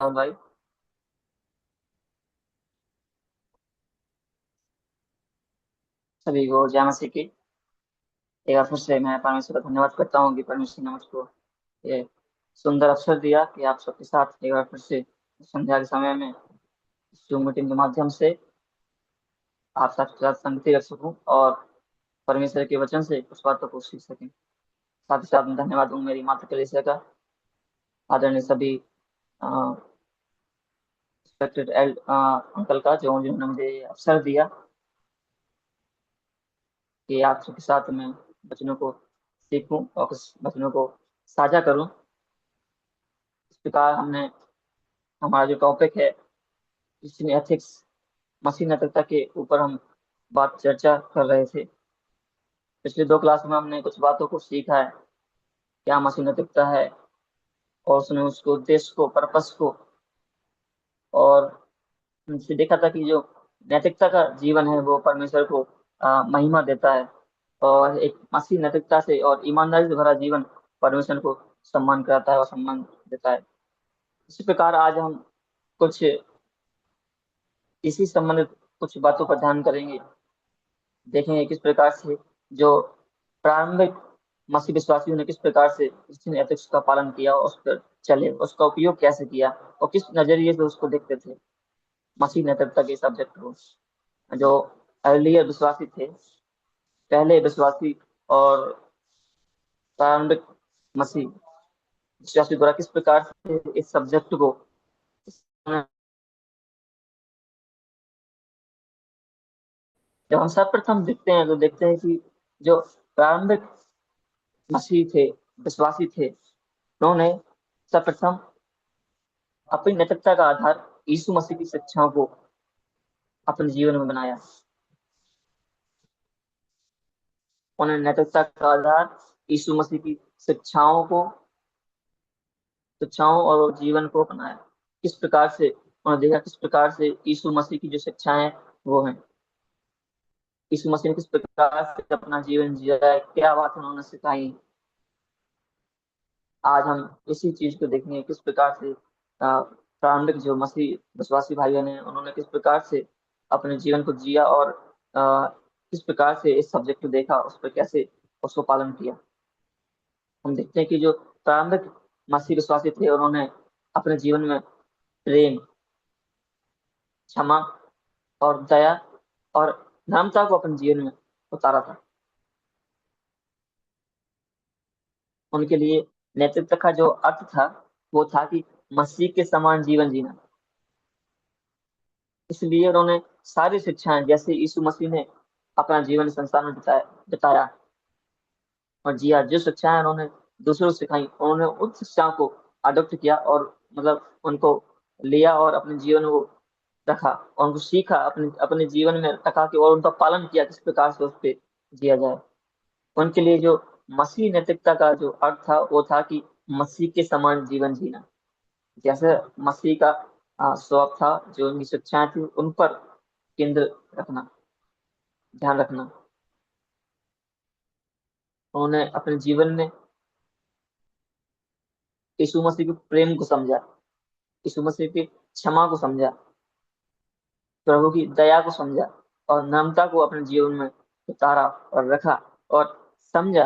राहुल भाई। सभी को जय मसीह की। एक बार फिर से मैं परमेश्वर का धन्यवाद करता हूँ कि परमेश्वर ने मुझको ये सुंदर अवसर दिया कि आप सबके साथ एक बार फिर से संध्या के समय में जूम मीटिंग के माध्यम से आप सबके साथ संगति रख सकूं और परमेश्वर के वचन से कुछ बातों को सीख सकें। साथ ही साथ मैं धन्यवाद दूँ मेरी माता कलीसिया का, आदरणीय सभी रिस्पेक्टेड अंकल का, जो जिन्होंने मुझे ये अवसर दिया कि आप सबके साथ मैं वचनों को सीखूं और कुछ वचनों को साझा करूं। इस प्रकार हमने हमारा जो टॉपिक है क्रिश्चियन एथिक्स, मसीह नैतिकता के ऊपर हम बात चर्चा कर रहे थे। पिछले दो क्लास में हमने कुछ बातों को सीखा है, क्या मसीह नैतिकता है और उसने उसके उद्देश्य को, पर्पस को, और हमसे देखा था कि जो नैतिकता का जीवन है वो परमेश्वर को महिमा देता है और एक मसीह नैतिकता से और ईमानदारी से भरा जीवन परमेश्वर को सम्मान कराता है और सम्मान देता है। इसी प्रकार आज हम कुछ इसी संबंधित कुछ बातों पर ध्यान करेंगे। देखेंगे किस प्रकार से जो प्रारंभिक मसीह विश्वासियों ने किस प्रकार से क्रिश्चियन एथिक्स का पालन किया और उस पर चले, उसका उपयोग कैसे किया और किस नजरिए से उसको देखते थे मसीह नैतिकता के सब्जेक्ट को। जो अर्लियर विश्वासी थे, पहले विश्वासी और प्रारंभिक मसीह विश्वासी द्वारा किस प्रकार से इस सब्जेक्ट को, जब हम सर्वप्रथम देखते हैं तो देखते हैं कि जो प्रारंभिक मसीह थे, विश्वासी थे, उन्होंने सर्वप्रथम अपनी नैतिकता का आधार यीशु मसीह की शिक्षाओं को अपने जीवन में बनाया। उन्होंने नैतिकता का आधार यीशु मसीह की शिक्षाओं को, शिक्षाओं और जीवन को अपनाया। किस प्रकार से उन्होंने देखा, किस प्रकार से यीशु मसीह की जो शिक्षाएं वो हैं, यीशु मसीह ने किस प्रकार से अपना जीवन जिया है, क्या बात उन्होंने सिखाई। आज हम इसी चीज को देखेंगे, किस प्रकार से प्रारंभिक जो मसीह विश्वासी भाइयों ने, उन्होंने किस प्रकार से अपने जीवन को जिया और किस प्रकार से इस सब्जेक्ट को देखा, उस पर कैसे उसको पालन किया। हम देखते हैं कि जो प्रारंभिक मसीह विश्वासी थे, उन्होंने अपने जीवन में प्रेम, क्षमा और दया और नम्रता को अपने जीवन में उतारा था। उनके लिए नैतिकता का जो अर्थ था वो था कि मसीह के समान जीवन जीना। इसलिए उन्होंने सारी शिक्षाएं, जैसे यीशु मसीह ने अपना जीवन संसार में बिताया और जिया, जो शिक्षाएं उन्होंने दूसरों को सिखाई, उन्होंने उन शिक्षाओं को अडॉप्ट किया और मतलब उनको लिया और अपने जीवन को रखा और उनको सीखा, अपने अपने जीवन में रखा कि और उनका पालन किया, किस प्रकार से उस पर जिया जाए। उनके लिए जो मसीह नैतिकता का जो अर्थ था वो था कि मसीह के समान जीवन जीना। जैसे मसीह का स्वभाव था, जो उनकी शिक्षाएं थी उन पर केंद्र रखना, ध्यान रखना। उन्होंने अपने जीवन में यीशु मसीह के प्रेम को समझा, यीशु मसीह की क्षमा को समझा, प्रभु की दया को समझा और नम्रता को अपने जीवन में उतारा और रखा और समझा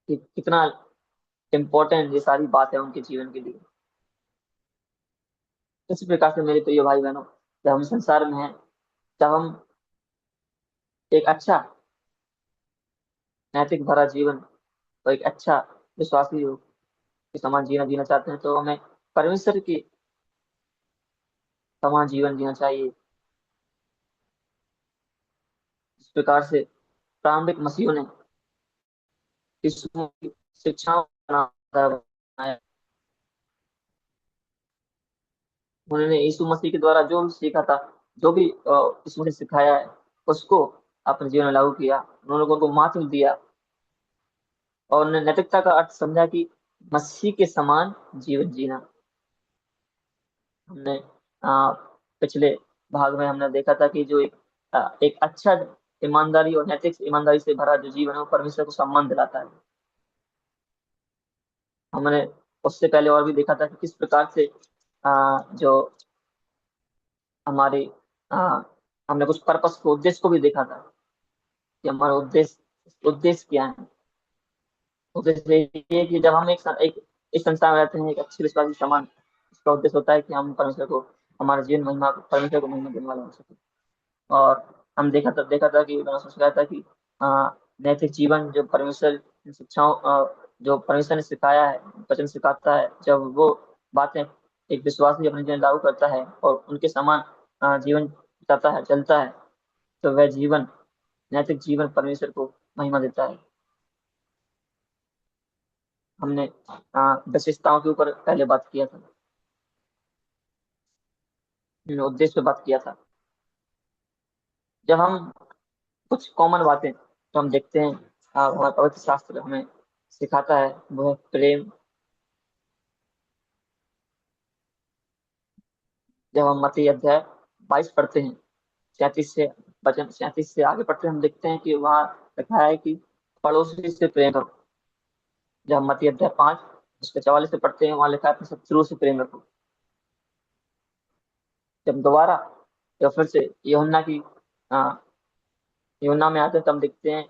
कि कितना इम्पोर्टेंट ये सारी बात है उनके जीवन के लिए। इसी प्रकार से मेरे प्रिय भाई बहनों, जब हम संसार में हैं, जब हम एक अच्छा नैतिक भरा जीवन और एक अच्छा विश्वासी हो के समान जीवन जीना चाहते हैं, तो हमें परमेश्वर के समान जीवन जीना चाहिए। इस प्रकार से प्रारंभिक मसीहों ने यीशु की शिक्षाओं का आधार बनाया। उन्होंने यीशु मसीह के द्वारा जो भी सीखा था, जो भी यीशु मसीह ने सिखाया है, उसको अपने जीवन में लागू किया। उन्होंने लोगों को महत्व दिया और उन्होंने नैतिकता का अर्थ समझा कि मसीह के समान जीवन जीना। हमने पिछले भाग में हमने देखा था कि जो एक अच्छा ईमानदारी और नैतिक ईमानदारी से भरा जो जीवन है वो परमेश्वर को सम्मान दिलाता है। हमने उससे पहले और भी देखा था कि किस प्रकार से जो हमारे आ, हमने कुछ पर्पस को, उद्देश्य को भी देखा था कि हमारा उद्देश्य उद्देश्य क्या है। उद्देश्य ये है कि जब हम एक इस संसार में रहते हैं, एक अच्छे विश्वासी समान, इसका उद्देश्य होता है कि हम परमेश्वर को, हमारे जीवन महिमा को, परमेश्वर को महिमा देने वाला हो सके। और हम देखा था कि मैंने सोचा था कि आ, नैतिक जीवन जो परमेश्वर की शिक्षाओं, जो परमेश्वर ने सिखाया है, वचन सिखाता है, जब वो बातें एक विश्वासी अपने जीवन में लागू करता है और उनके समान जीवन बिताता है, चलता है, तो वह जीवन, नैतिक जीवन परमेश्वर को महिमा देता है। हमने विशेषताओं के ऊपर पहले बात किया था, हमने उद्देश्य पे बात किया था। जब हम कुछ कॉमन बातें तो हम देखते हैं, हमारा पवित्र शास्त्र हमें सिखाता है, वो है प्रेम। जब हम मत्ती अध्याय 22 पढ़ते हैं, 37 से आगे पढ़ते हैं, हम देखते हैं कि वहाँ लिखा है कि पड़ोसी से प्रेम करो। जब हम मत्ती अध्याय 5 उसके 44 से पढ़ते हैं, वहाँ लिखा है अपने शत्रु से प्रेम रखो। जब दोबारा, जब फिर से आ, यूहन्ना में आते हैं, तब देखते हैं,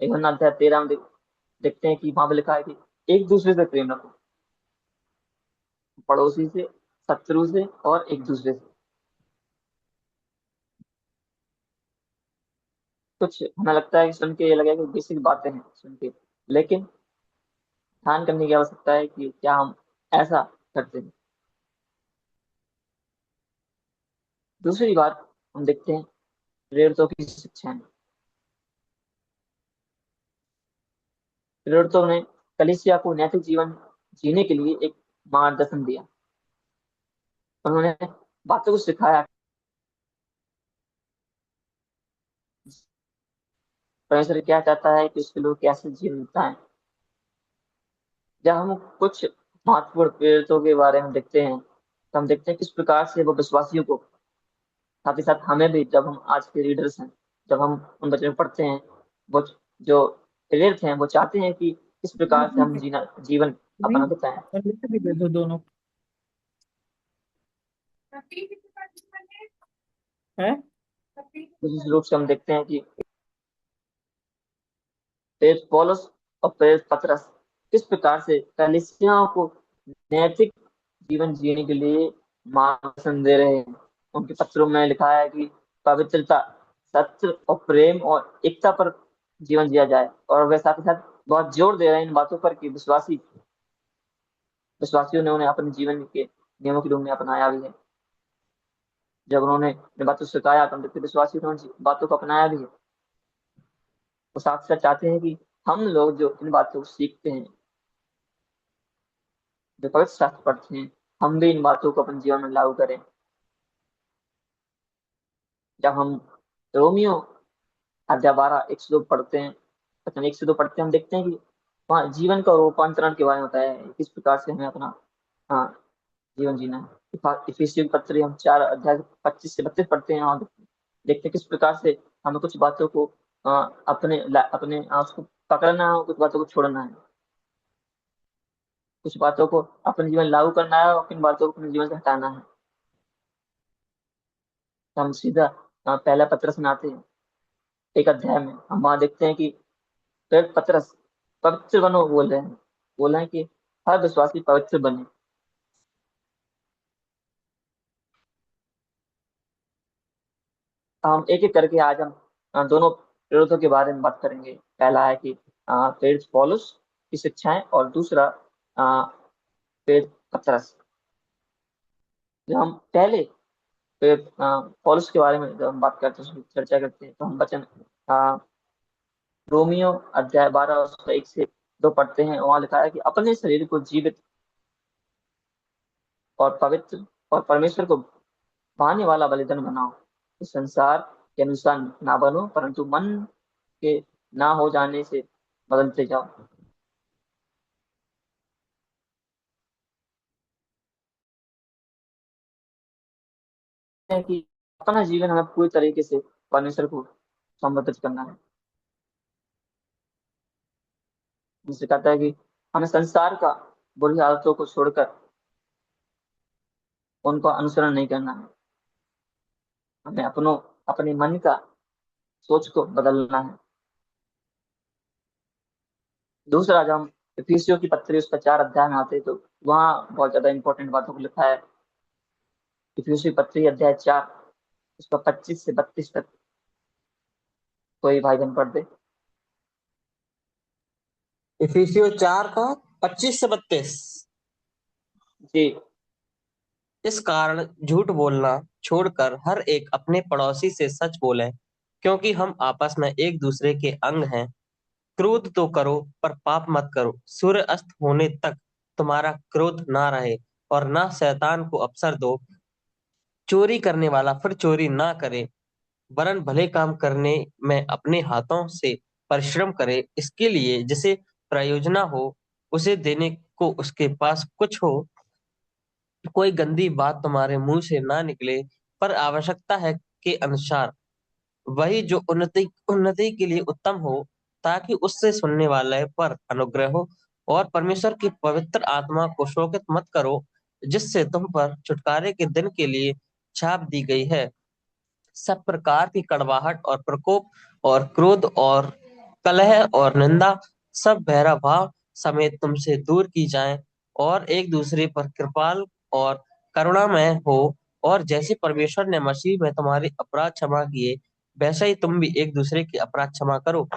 यूहन्ना अध्याय 13 में देखते हैं कि वहां पे लिखा है कि एक दूसरे से प्रेम रखो, पड़ोसी से, शत्रु से और एक दूसरे से। कुछ हमें लगता है कि सुन के ये लगेगा कि बेसिक बातें हैं सुन के, लेकिन ध्यान करने की आवश्यकता है कि क्या हम ऐसा करते हैं। दूसरी बात हम देखते हैं, प्रेरितों की शिक्षाएं। प्रेरितों ने कलीसिया को नैतिक जीवन जीने के लिए एक मार्गदर्शन दिया। उन्होंने बातों को सिखाया, परमेश्वर क्या चाहता है कि उसके लोग कैसे जीवन बिताएं। जब हम कुछ महत्वपूर्ण प्रेरितों के बारे में देखते हैं, तो हम देखते हैं किस प्रकार से वो विश्वासियों को, साथ ही साथ हमें भी, जब हम आज के रीडर्स हैं, जब हम उन बच्चों को पढ़ते हैं, वो जो प्रेरित हैं वो चाहते हैं कि किस प्रकार से हम जीवन अपना बिताएं। और लिख भी दे दो दोनों है। विशेष रूप से हम देखते हैं कि प्रेरित पौलुस और प्रेरित पतरस किस प्रकार से कलीसियाओं को नैतिक जीवन जीने के लिए मार्गदर्शन दे रहे हैं। उनके पत्रों में लिखा है कि पवित्रता, सत्य और प्रेम और एकता पर जीवन जिया जाए, और वे साथ ही साथ बहुत जोर दे रहे हैं इन बातों पर कि विश्वासियों ने उन्हें अपने जीवन के नियमों के रूप में अपनाया भी है। जब उन्होंने इन बातों को सिखाया, तो हम देखते हैं विश्वासियों ने उन बातों को अपनाया भी है। वो साथ साथ चाहते हैं कि हम लोग जो इन बातों को सीखते हैं, जो पवित्र शास्त्र पढ़ते हैं, हम भी इन बातों को अपने जीवन में लागू करें। जब हम रोमियो अध्याय 12 1 से 2 पढ़ते हैं, वचन 1 से 2 पढ़ते हैं, हम देखते हैं कि वहाँ जीवन का रूपांतरण के बारे में बताया है, किस प्रकार से हमें अपना हाँ जीवन जीना है। इफिसियों की पत्री हम 4 अध्याय 25 से 32 पढ़ते हैं, और देखते हैं किस प्रकार से हमें कुछ बातों को उसको पकड़ना है, कुछ बातों को छोड़ना है, कुछ बातों को अपने जीवन में लागू करना है और किन बातों को अपने जीवन से हटाना है। तो हम सीधा पहला पत्रस में आते हैं, एक अध्याय में हम वहां देखते हैं कि फिर पतरस पवित्र बनो बोल रहे हैं कि हर विश्वासी पवित्र बने। हम एक एक करके आज हम दोनों प्रेरितों के बारे में बात करेंगे। पहला है कि प्रेरित पौलुस की शिक्षाएं, और दूसरा प्रेरित पतरस। जब हम पहले प्रेरित पौलुस के बारे में जब हम बात करते हैं, चर्चा करते हैं, तो हम वचन आ, रोमियो अध्याय 12 उसका 1 से 2 पढ़ते हैं। वहां लिखा है कि अपने शरीर को जीवित और पवित्र और परमेश्वर को भाने वाला बलिदान बनाओ। इस संसार के अनुसार ना बनो, परंतु मन के ना हो जाने से बदलते जाओ। है कि अपना जीवन हमें पूरी तरीके से परमेश्वर को समर्पित करना है। जिसे कहता है कि हमें संसार का बुरी आदतों को छोड़कर उनको अनुसरण नहीं करना है। हमें अपने मन का सोच को बदलना है। दूसरा, जब हम इफिसियों की पत्री उसका 4 अध्याय में आते हैं तो वहाँ बहुत ज्यादा इंपॉर्टेंट बातों को लिखा है। इफिसियों की पत्री अध्याय 4 उसका 25 से 32 तक कोई भाई बहन पढ़ दे। इफिसियो 4 का 25 से 32। जी। इस कारण झूठ बोलना छोड़कर हर एक अपने पड़ोसी से सच बोले, क्योंकि हम आपस में एक दूसरे के अंग हैं। क्रोध तो करो पर पाप मत करो। सूर्य अस्त होने तक तुम्हारा क्रोध ना रहे और ना शैतान को अवसर दो। चोरी करने वाला फिर चोरी ना करे, वरन भले काम करने में अपने हाथों से परिश्रम करे, इसके लिए जिसे प्रयोजना हो उसे देने को उसके पास कुछ हो। कोई गंदी बात तुम्हारे मुंह से ना निकले, पर आवश्यकता है के अनुसार वही जो उन्नति उन्नति के लिए उत्तम हो, ताकि उससे सुनने वाले पर अनुग्रह हो। और परमेश्वर की पवित्र आत्मा को शोकित मत करो, जिससे तुम पर छुटकारे के दिन के लिए छाप दी गई है। सब प्रकार की कड़वाहट और प्रकोप और क्रोध और कलह और निंदा सब बहरा भाव समेत तुमसे दूर की जाए, और एक दूसरे पर कृपाल और करुणामय हो। और जैसे परमेश्वर ने मसीह में तुम्हारे अपराध क्षमा किए, वैसे ही तुम भी एक दूसरे के अपराध क्षमा करो।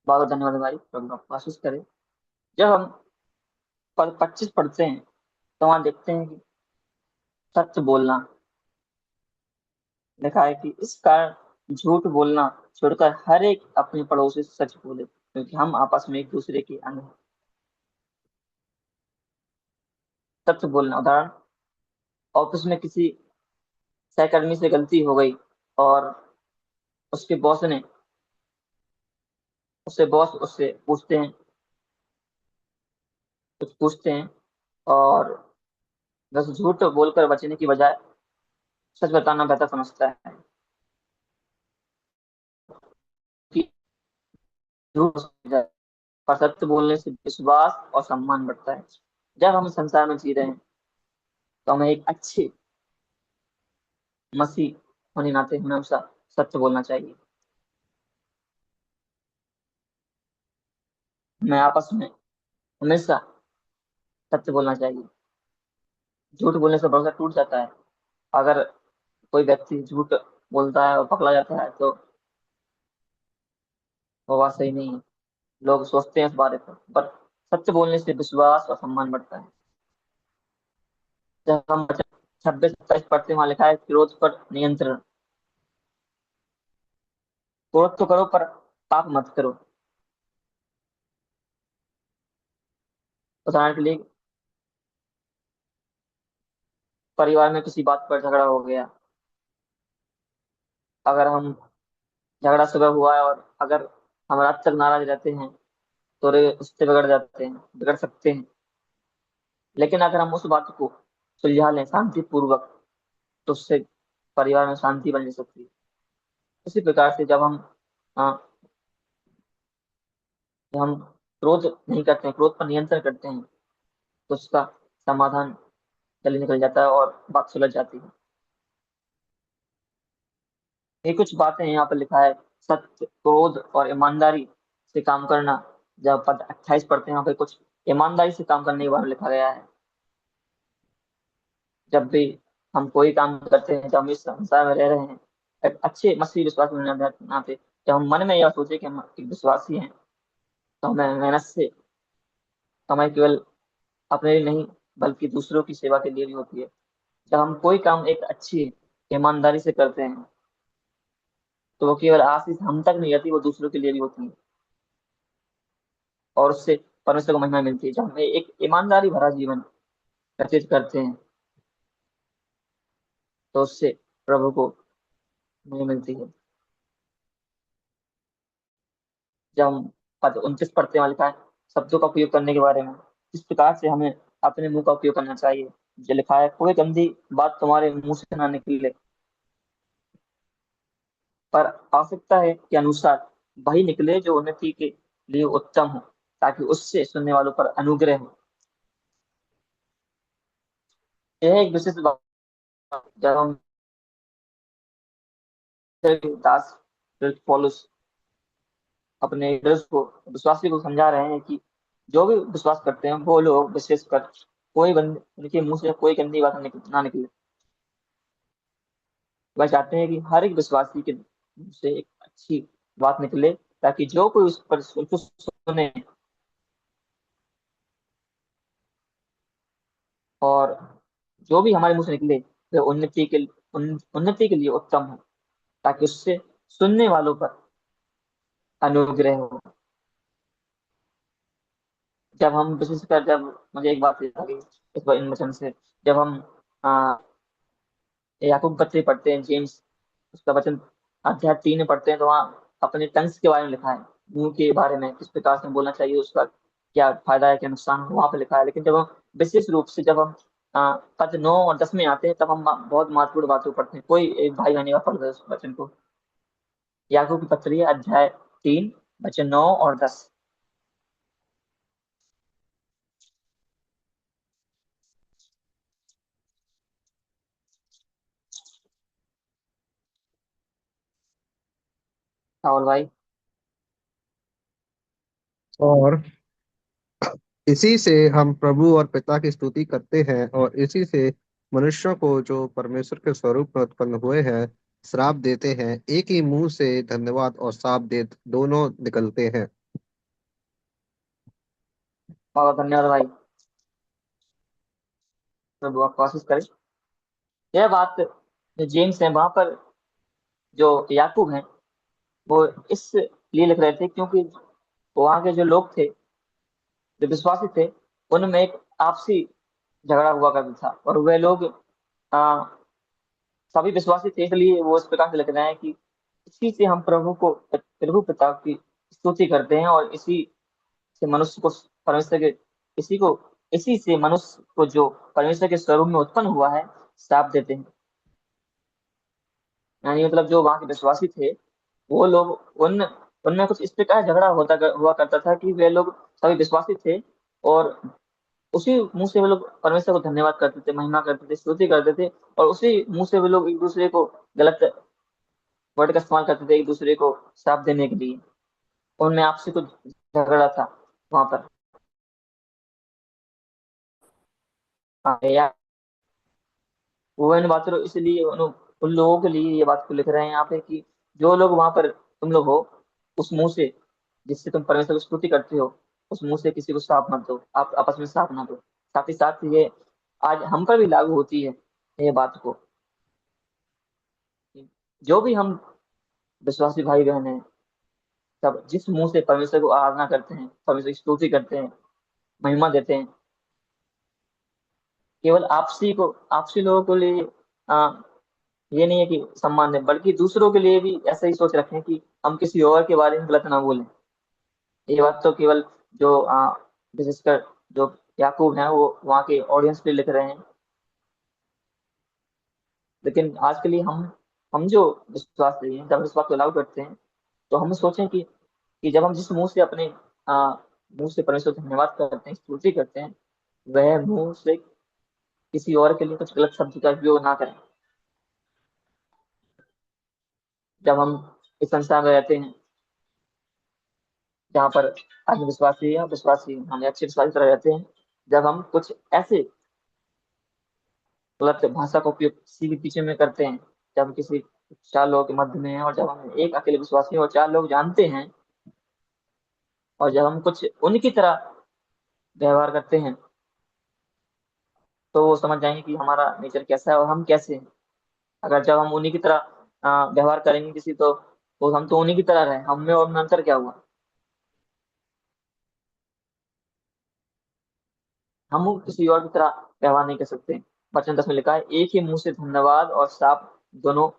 बहुत धन्यवाद भाई, प्रभु आपको आशीष करे। जब हम पद 25 पढ़ते हैं तो वहां देखते हैं कि सच बोलना लिखा है कि इस कारण झूठ बोलना छोड़कर हर एक अपने पड़ोसी से सच बोले, क्योंकि हम आपस में एक दूसरे के अंग हैं। सच बोलना, उदाहरण, ऑफिस में किसी सहकर्मी से गलती हो गई और उसके बॉस उससे पूछते हैं, कुछ पूछते हैं, और बस झूठ बोलकर बचने की बजाय सच बताना बेहतर समझता है कि झूठ पर सत्य बोलने से विश्वास और सम्मान बढ़ता है। जब हम संसार में जी रहे हैं तो हमें एक अच्छे मसीह होने नाते हमें हमेशा सत्य बोलना चाहिए। हमें आपस में हमेशा सत्य बोलना चाहिए। झूठ बोलने से भरोसा टूट जाता है। अगर कोई व्यक्ति झूठ बोलता है और पकड़ा जाता है तो वो बात सही नहीं है। लोग सोचते हैं इस बारे पर सत्य बोलने से विश्वास और सम्मान बढ़ता है। जब हम 26-27 पढ़ते हैं, वहां लिखा है क्रोध पर नियंत्रण। क्रोध तो करो पर पाप मत करो। उदाहरण के लिए, परिवार में किसी बात पर झगड़ा हो गया। अगर हम झगड़ा सुबह हुआ है और अगर हम रात तक नाराज रहते हैं तो उससे बिगड़ सकते हैं। लेकिन अगर हम उस बात को सुलझा लें शांति पूर्वक तो उससे परिवार में शांति बन सकती है। इसी प्रकार से अ, जब हम क्रोध नहीं करते हैं, क्रोध पर नियंत्रण करते हैं, तो उसका समाधान जल्दी निकल जाता है और बात सुलझ जाती है। ये कुछ बातें यहाँ पर लिखा है। सत्य, क्रोध और ईमानदारी से काम करना। जब पद 28 पढ़ते हैं, यहाँ पे कुछ ईमानदारी से काम करने के बारे में लिखा गया है। जब भी हम कोई काम करते हैं, जब हम इस संसार में रह रहे हैं एक अच्छे मसीही विश्वास में नाते, जब हम मन में यह सोचे कि हम एक विश्वासी हैं, तो हमें मेहनत से कमाई केवल अपने लिए नहीं बल्कि दूसरों की सेवा के लिए भी होती है। जब हम कोई काम एक अच्छी ईमानदारी से करते हैं तो वो केवल आशीष हम तक नहीं रहती, वो दूसरों के लिए भी होती है और उससे परमेश्वर को महिमा मिलती है। जब हम एक ईमानदारी भरा जीवन व्यतीत करते हैं तो उससे प्रभु को महिमा मिलती है। जब हम पद 29 पढ़ते हैं, लिखा है शब्दों का उपयोग करने के बारे में, इस प्रकार से हमें अपने मुंह का उपयोग करना चाहिए। जो लिखा है, कोई गंदी बात तुम्हारे मुंह से ना निकले, पर आवश्यकता है के अनुसार वही निकले जो उन्नति के लिए उत्तम हो, ताकि उससे सुनने वालों पर अनुग्रह हो। यह एक विशिष्ट बात है। जब हम दास पौलुस अपने रीडर्स को, विश्वासी को समझा रहे हैं कि जो भी विश्वास करते हैं वो लोग विशेषकर उनके मुंह से कोई गंदी बात ना निकले। वह चाहते हैं कि हर एक विश्वासी के मुंह से एक अच्छी बात निकले, ताकि जो कोई उस पर उसको सुने और जो भी हमारे मुंह से निकले वह उन्नति के लिए उत्तम हो, ताकि उससे सुनने वालों पर अनुग्रह हो। जब हम विशेषकर, जब मुझे एक बात याद आ गई इस इन वचन से, जब हम आ, याकूब पत्री पढ़ते हैं, जेम्स उसका वचन अध्याय 3 में पढ़ते हैं, तो वहाँ अपने टंग्स के बारे में लिखा है, मुंह के बारे में किस प्रकार से बोलना चाहिए, उसका क्या फायदा है क्या नुकसान है, वहां पे लिखा है। लेकिन जब हम विशेष रूप से जब हम पद 9 और 10 में आते हैं, तब हम बहुत महत्वपूर्ण बातों को पढ़ते हैं। कोई एक भाई बहनी का पढ़ उस वचन को। याकूब की पत्री अध्याय 3 वचन 9 और 10। राहुल भाई। और इसी से हम प्रभु और पिता की स्तुति करते हैं, और इसी से मनुष्यों को जो परमेश्वर के स्वरूप में उत्पन्न हुए हैं श्राप देते हैं। एक ही मुंह से धन्यवाद और श्राप दे दोनों निकलते हैं। बहुत धन्यवाद भाई। प्रभु आप कोशिश करें। यह बात जो जेम्स है वहां पर, जो याकूब है, वो इसलिए लिख रहे थे क्योंकि वहां के जो लोग थे, जो विश्वासी थे, उनमें एक आपसी झगड़ा हुआ करता था। और वे लोग आ, सभी विश्वासी थे, इसलिए वो इस प्रकार से लिख रहे हैं कि इसी से हम प्रभु पिता की स्तुति करते हैं, और इसी से मनुष्य को परमेश्वर के इसी को इसी से मनुष्य को जो परमेश्वर के स्वरूप में उत्पन्न हुआ है श्राप देते हैं। यानी मतलब जो वहां के विश्वासी थे, वो लोग उन उनमें कुछ इस प्रकार झगड़ा हुआ करता था कि वे लोग सभी विश्वासी थे, और उसी मुंह से वे लोग परमेश्वर को धन्यवाद करते थे, महिमा करते थे, स्तुति करते थे, और उसी मुंह से वे लोग एक दूसरे को गलत वर्ड का इस्तेमाल करते थे, एक दूसरे को श्राप देने के लिए। उनमें आपसी कुछ झगड़ा था वहां पर। हाँ, या वो इन बातों इसलिए उन लोगों के लिए ये बात को लिख रहे हैं यहाँ पे कि जो लोग वहां पर तुम लोग हो, उस मुंह से जिससे तुम परमेश्वर की स्तुति करते हो, उस मुंह से किसी को श्राप मत दो, आप आपस में श्राप ना दो। साथ ही साथ ये आज हम पर भी लागू होती है ये बात को। जो भी हम विश्वासी भाई बहन हैं, सब जिस मुंह से परमेश्वर को आराधना करते हैं, परमेश्वर की स्तुति करते हैं, महिमा देते हैं, केवल आपसी लोगों के लिए आ, ये नहीं है कि सम्मान दें, बल्कि दूसरों के लिए भी ऐसा ही सोच रखें कि हम किसी और के बारे में गलत ना बोलें। ये बात तो केवल जो विशेषकर जो याकूब है वो वहाँ के ऑडियंस पे लिख रहे हैं। लेकिन आज के लिए हम जो विश्वास रही हैं, जब इस बात को लागू करते हैं, तो हम सोचें कि जब हम जिस मुंह से अपने मुंह से परमेश्वर को धन्यवाद करते हैं, स्तुति करते हैं, वह मुंह से किसी और के लिए कुछ गलत शब्द का उपयोग ना करें। जब हम इस संसार में रहते हैं जहाँ पर अंधविश्वासी या विश्वासी हम अच्छे विश्वासी तरह रहते हैं, जब हम कुछ ऐसे गलत भाषा का उपयोग किसी के पीछे में करते हैं, जब हम किसी 4 लोगों के मध्य में हैं, और जब हम एक अकेले विश्वासी और 4 लोग जानते हैं, और जब हम कुछ उनकी तरह व्यवहार करते हैं, तो वो समझ जाएंगे कि हमारा नेचर कैसा है और हम कैसे हैं। अगर जब हम उन्हीं की तरह व्यवहार करेंगे किसी, तो हम तो उन्हीं की तरह रहे, हम में और उनमें अंतर क्या हुआ। हम किसी और की तरह व्यवहार नहीं कर सकते। वचन 10 में लिखा है, एक ही मुंह से धन्यवाद और श्राप दोनों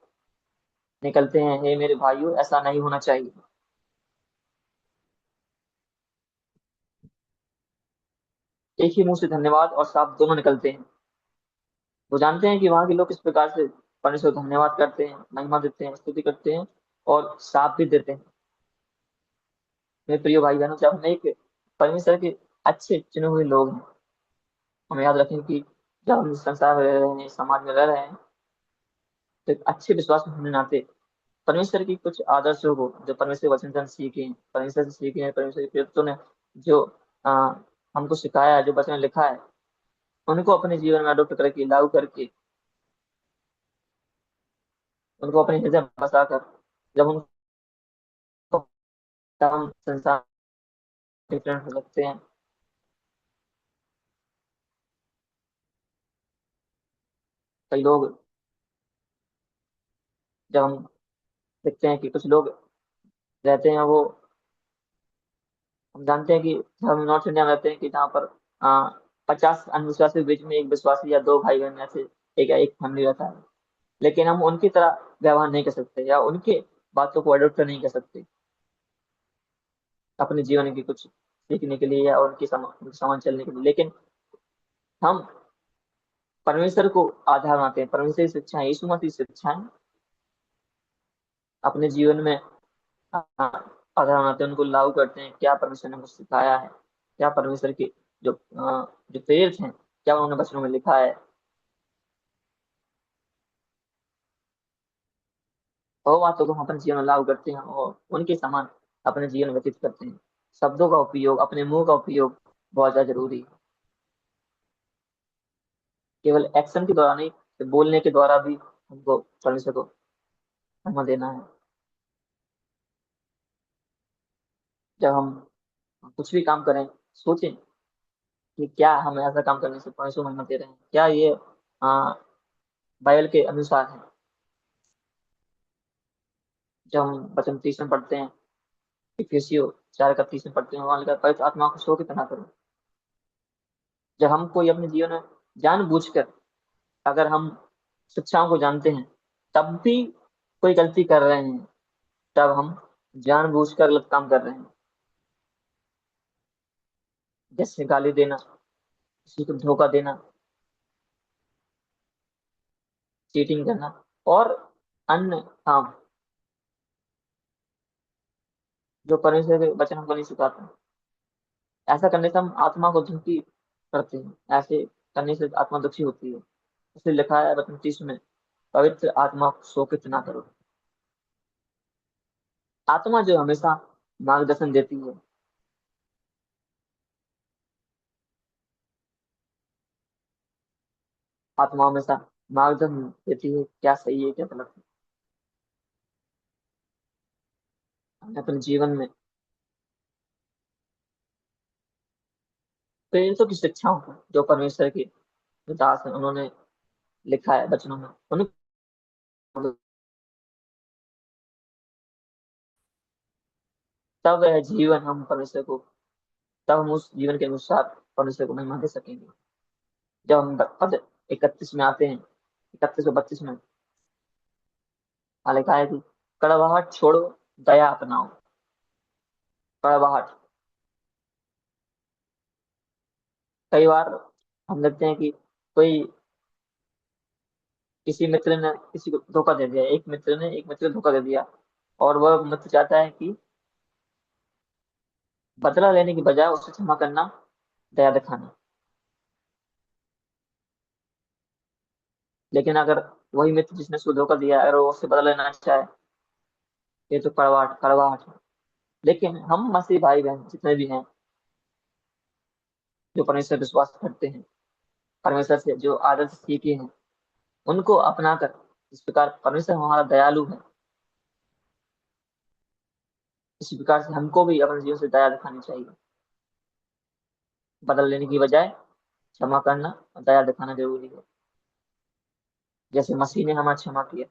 निकलते हैं। हे मेरे भाइयों, ऐसा नहीं होना चाहिए। एक ही मुंह से धन्यवाद और श्राप दोनों निकलते हैं। वो जानते हैं कि वहां के लोग किस प्रकार से परमेश्वर को धन्यवाद करते हैं, महिमा देते हैं, स्तुति करते हैं, और श्राप भी देते हैं। मेरे प्रिय भाई बहनों, जब हम एक परमेश्वर के अच्छे चुने हुए लोग हैं, हमें याद रखें कि जब हम इस संसार में रह रहे हैं, समाज में रह रहे हैं, तो एक अच्छे विश्वास होने नाते परमेश्वर की कुछ आदर्शों को, जो परमेश्वर के वचन से हम सीखे हैं, परमेश्वर से सीखे हैं, परमेश्वर के प्रेरितों ने जो आ, हमको सिखाया है, जो वचन में लिखा है, उनको अपने जीवन में अडॉप्ट करके, लागू करके, उनको अपने हृदय में बसाकर, जब उनको हम संसार के फ्रेंड हो सकते हैं। कई लोग, जब हम देखते हैं कि कुछ लोग रहते हैं, वो, हम जानते हैं कि हम नॉर्थ इंडिया में रहते हैं कि जहाँ पर 50 अंधविश्वासी के बीच में एक विश्वासी या दो भाई बहन ऐसे एक फैमिली रहता है, लेकिन हम उनकी तरह व्यवहार नहीं कर सकते या उनके बातों को अडोप्ट नहीं कर सकते अपने जीवन की कुछ सीखने के लिए या उनकी समान चलने के लिए। लेकिन हम परमेश्वर को आधार मानते हैं, परमेश्वर की शिक्षाएं, यीशु मसीह की शिक्षाएं अपने जीवन में आधार मानते हैं, उनको लागू करते हैं। क्या परमेश्वर ने हमको सिखाया है, क्या परमेश्वर के जो प्रेरित हैं, क्या उन्होंने वचनों में लिखा है, वो बातों को हम अपने जीवन में लागू करते हैं और उनके समान अपने जीवन व्यतीत करते हैं। शब्दों का उपयोग, अपने मुंह का उपयोग बहुत ज्यादा जरूरी है। केवल एक्शन के द्वारा नहीं, बोलने के द्वारा भी हमको परमेश्वर को सम्मान देना है। जब हम कुछ भी काम करें, सोचें कि क्या हम ऐसा काम करने से परमेश्वर को महिमा दे रहे हैं, क्या ये आ, बाइबल के अनुसार है। जब हम वचन 30 में पढ़ते हैं, इफिसियों 4:31 में पढ़ते हैं, वहां लिखा है, पवित्र आत्मा को सो कितना करो। जब हम कोई अपने जीवन में जानबूझकर, अगर हम शिक्षाओं को जानते हैं तब भी कोई गलती कर रहे हैं, तब हम जानबूझकर गलत काम कर रहे हैं, जैसे गाली देना, किसी को धोखा देना, चीटिंग करना और अन्य काम जो परमेश्वर के वचन हमको नहीं सिखाते। ऐसा करने से हम आत्मा को दुखी करते हैं, ऐसे करने से आत्मा दुखी होती है। इसलिए लिखा है वचन 30 में, पवित्र आत्मा को शोकित ना करो। आत्मा जो हमेशा मार्गदर्शन देती है, आत्मा हमेशा मार्गदर्शन देती है, क्या सही है क्या गलत है। हमें अपने जीवन में प्रेरितों की शिक्षाओं को, जो परमेश्वर के दास हैं, उन्होंने लिखा है वचनों में, उनको तब वह जीवन हम परमेश्वर को, तब हम उस जीवन के अनुसार परमेश्वर को महिमा दे सकेंगे। जब हम पद 31 में आते हैं, 31 और 32 में लिखा है कि कड़वाहट छोड़ो, दया अपनाओ। कड़वाहट, कई बार हम देखते हैं कि कोई, किसी मित्र ने किसी को धोखा दे दिया, एक मित्र को धोखा दे दिया, और वह मित्र चाहता है कि बदला लेने की बजाय उसे क्षमा करना, दया दिखाना। लेकिन अगर वही मित्र जिसने उसको धोखा दिया, अगर वो उससे बदला लेना चाहे, ये तो कड़वाहट कड़वाहट है। लेकिन हम मसीह भाई बहन जितने भी हैं, जो परमेश्वर पर विश्वास करते हैं, परमेश्वर से जो आदर्श सीखे हैं, उनको अपनाकर, इस प्रकार परमेश्वर हमारा दयालु है, इसी प्रकार से हमको भी अपने जीवन से दया दिखानी चाहिए। बदल लेने की बजाय क्षमा करना और दया दिखाना जरूरी है। जैसे मसीह ने हमारा क्षमा किया,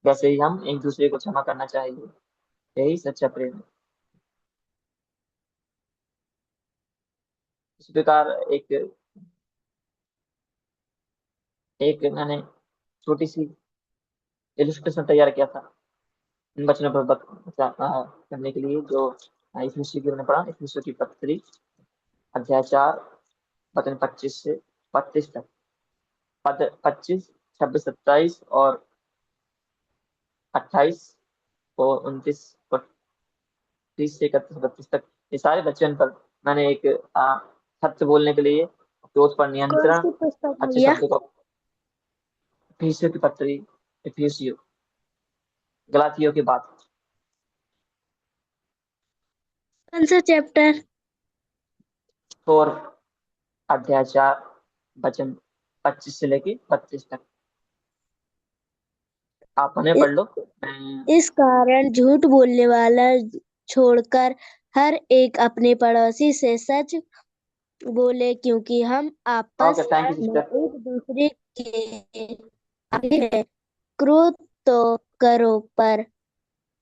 वैसे ही हम एक दूसरे को क्षमा करना चाहिए। यही सच्चा प्रेम है। इस प्रकार एक एक मैंने छोटी सी इलस्ट्रेशन तैयार किया था इन वचनों पर करने के लिए, जो इफिसियों की हमने पढ़ा, इफिसियों की पत्री अध्याय 4 वचन 25 से 32 तक, पद 25, 26, 27 और 28 और 29 और 30 से 31 तक ये सारे वचन पर मैंने एक सत्य बोलने के लिए, क्रोध पर कौन नियंत्रण, सी पुस्तक अच्छे भैया? शब्दों का, इफिसियों की पत्री, इफिसियों, गलातियों की बात, कौन सा चैप्टर? और अध्याय 4 वचन 25 से लेके 32 तक। आप उन्हें पढ़ लो। इस कारण झूठ बोलने वाला छोड़कर हर एक अपने पड़ोसी से सच बोले, क्योंकि हम आपस ओके, थैंक यू में सिस्टर। एक दूसरे के आगे हैं। क्रोध तो करो पर